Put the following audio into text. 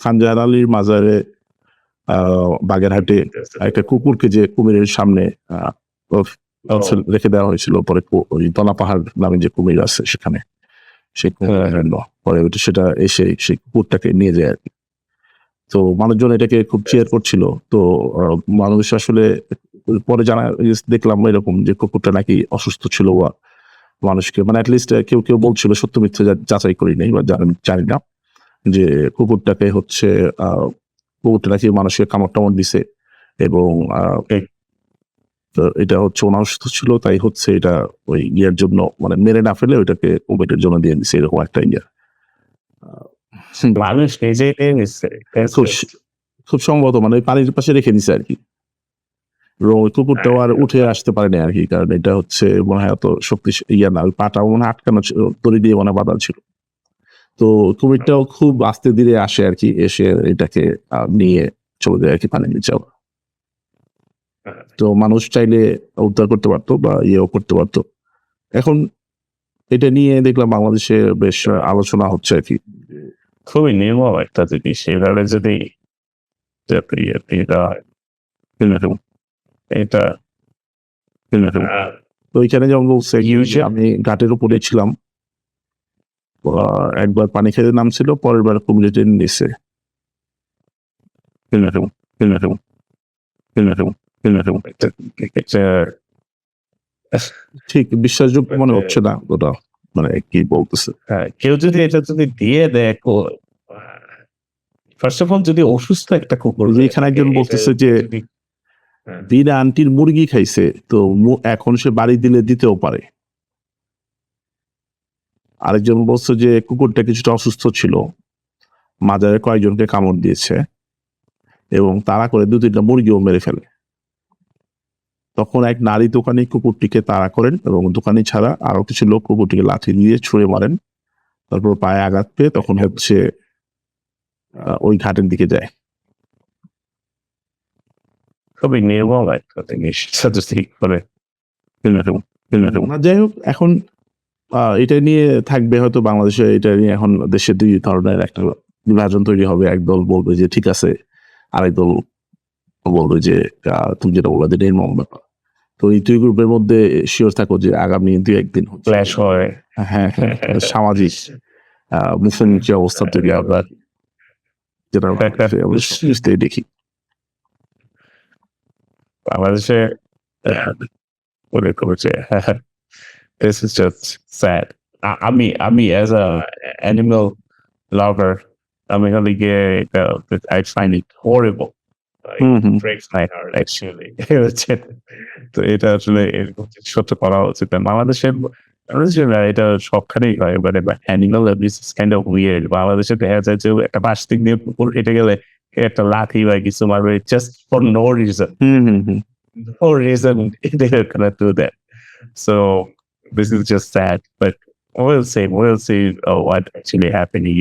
খানজাহান আলীর মাজারে বাগেরহাটে একটা কুকুরকে যে কুমিরের সামনে রেখে দেওয়া হয়েছিল, পরে ওই তলা পাহাড় নামে যে কুমির আছে সেখানে, সেই পরে সেটা এসে সেই কুকুরটাকে নিয়ে যায় আর কি। তো মানুষজন এটাকে খুব চেয়ার করছিল। তো মানুষ আসলে পরে দেখলাম এরকম যে কুকুরটা নাকি অসুস্থ ছিল বা মানুষকে মানে অ্যাটলিস্ট কেউ কেউ বলছিল, সত্য মিথ্যে যাচাই করি নাই বা জানি না, যে কুকুরটাকে হচ্ছে কুকুরটা নাকি মানুষকে কামড় টামড় দিছে এবং এটা হচ্ছে অনাসুস্থ ছিল, তাই হচ্ছে এটা ওই ইয়ের জন্য মানে মেরে না ফেলে ওইটাকে কুমিরের জন্য দিয়ে দিছে, এরকম একটা ইয়ে। মানুষ নিজেই খুব সম্ভবত মানে ওই পানির পাশে রেখে দিছে আর কি। ওই কুকুরটাও আর উঠে আসতে পারে না আর কি, কারণ এটা হচ্ছে মনে হয় অত শক্তি ইয়া না, ওই পাটা মনে হয় আটকানো ছিল, দড়ি দিয়ে মনে বাঁধা ছিল। তো কুমিরটাও খুব আস্তে ধীরে আসে আর কি, এসে এটাকে নিয়ে চলে যায় আর কি পানির নিচে। তো মানুষ চাইলে উদ্ধার করতে পারতো বা ইয়েও করতে পারতো। এখন এটা নিয়ে দেখলাম বাংলাদেশে বেশ আলোচনা হচ্ছে আর কি। খুবই নির্মম একটা জিনিস, এবারে যদি এটা তো ওইখানে যেমন বলছে আমি ঘাটের উপরে ছিলাম, একবার পানি খেতে নামছিল, পরের বার কুমিরে টেনে নিছে। ঠিক বিশ্বাসযোগ্য মনে হচ্ছে না ওটা, মানে কি বলতেছে। হ্যাঁ, কেউ যদি এটা দিয়ে দেয়, ফার্স্ট অফ অল যদি অসুস্থ একটা কুকুর, এখানে একজন বলতেছে যে বিনা আন্টির মুরগি খাইছে, তো এখন সে বাড়ি দিলে দিতেও পারে। আরেকজন বলছে যে কুকুরটা কিছুটা অসুস্থ ছিল, মাজারে কয়েকজনকে কামড় দিয়েছে এবং তাড়া করে 2-3টা মুরগিও মেরে ফেলে। তখন এক নারী দোকানি কুকুরটিকে তাড়া করেন এবং দোকানি ছাড়া আরো কিছু লোক কুকুরটিকে লাঠি দিয়ে ছুঁড়ে মারেন। তারপর পায়ে আঘাত পেয়ে তখন হচ্ছে ওই ঘাটের দিকে যায়। খুবই নির্মম একটা জিনিস। যাই হোক, এখন এটা নিয়ে থাকবে হয়তো বাংলাদেশে, এটা নিয়ে এখন দেশে 2 ধরনের একটা বিভাজন তৈরি হবে। একদল বলবে যে ঠিক আছে, আরেক দল বলবে যে তুমি যেটা বললে যে নির্মম ব্যাপার। তো এই 2 গ্রুপের মধ্যে শিওর থাকো যে আগামী 2-1 দিন ক্ল্যাশ হয়। হ্যাঁ, সামাজিক মুখোমুখি অবস্থা তৈরি হবে, যেটা দেখি বাংলাদেশে। This is just sad. আমি as a animal lover, আমি হলে গিয়ে I find it horrible. Breaks my heart actually. তো এটা আসলে সহ্য করা উচিত না। বাংলাদেশের এটা সবখানেই হয়, মানে animal abuse is kind of weird. বাংলাদেশে দেখা যায় যে একটা পাশ দিক দিয়ে কুকুর হেঁটে গেলে একটা লাঠি বা কিছু মারবে, just for no reason. No reason they're gonna do that. So this is just sad, but we'll see what actually happening.